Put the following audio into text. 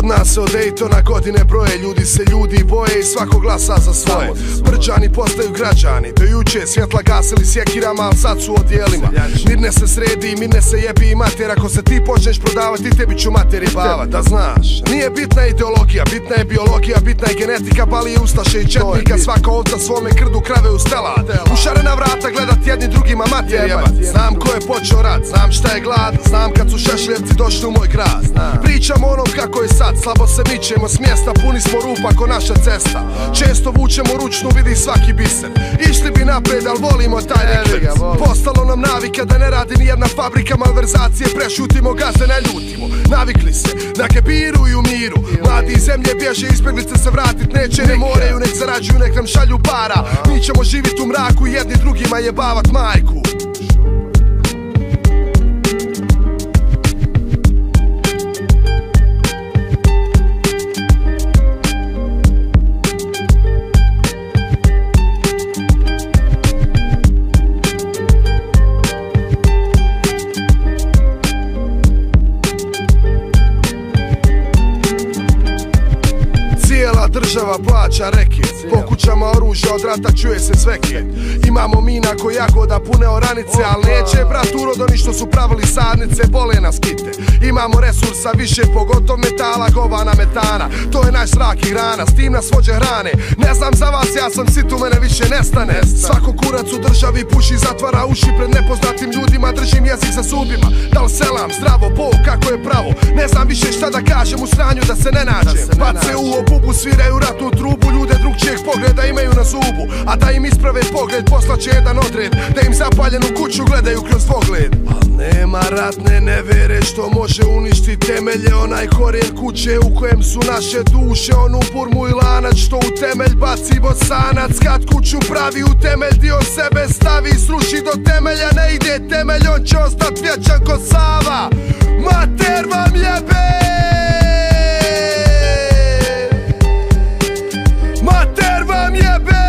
Kod nas se od Daytona godine broje, ljudi se ljudi boje i svako glasa za svoje. Brđani postaju građani, do juče svjetla gasili sjekirama, al sad su odjelima. Mirne se sredi, mirne se jebi i mater, ako se ti počneš prodavati, tebi ću mater jebavat. Da znaš, nije bitna ideologija, bitna je biologija, bitna je genetika, bali ustaše i četnika. Svaka ovca svome krdu krave u stela, u šarena vrata gledat jedni drugima mater jebat. Znam ko je počeo rat, znam šta je glad, znam kad su Šešljevci došli u moj grad. Pričamo onom kako je sad, slabo se mičemo s mjesta, puni smo rupa ko naša cesta. Često vučemo ručnu, vidi svaki biser. Išli bi napred, al volimo taj refleks. Postalo nam navika da ne radi ni jedna fabrika, malverzacije prešutimo, gaze ne ljutimo. Navikli se na kebiru i u miru, mladi iz zemlje bježe, izbjeglice se vratit neće, ne moraju, nek zarađuju, nek nam šalju para. Mi ćemo živit u mraku i jedni drugima jebavat majku. Država plaća reke, po kućama oružja od rata čuje se sveke. Imamo mina ko jagoda pune oranice, al neće brat urodo ni što su pravili sadnice, bole nas kite. Imamo resursa više, pogotov metala, govana metana, to je naš zrak i hrana, s tim nas vođe hrane. Ne znam za vas, ja sam sit, u mene više nestane. Svako kurac u državi puši, zatvara uši pred nepoznatim ljudima, držim jezik za zubima. Dal selam, zdravo, Bog, kako je pravo, ne znam više šta da kažem u sranju da se ne nađem. Bace u obubu, sviraju ratnu trubu, ljude drugčijeg pogleda imaju na zubu, a da im isprave pogled poslaće jedan odred, da im zapaljenu kuću gledaju kroz dvogled. Al nema ratne nevere što može uništiti temelje, onaj korijen kuće u kojem su naše duše, onu burmu i lanac što u temelj baci bosanac. Kad kuću pravi u temelj, dio sebe stavi, sruši do temelja, ne ide temelj, on će ostat vječan ko Sava. Mater vam jebe! Mater vam jebe!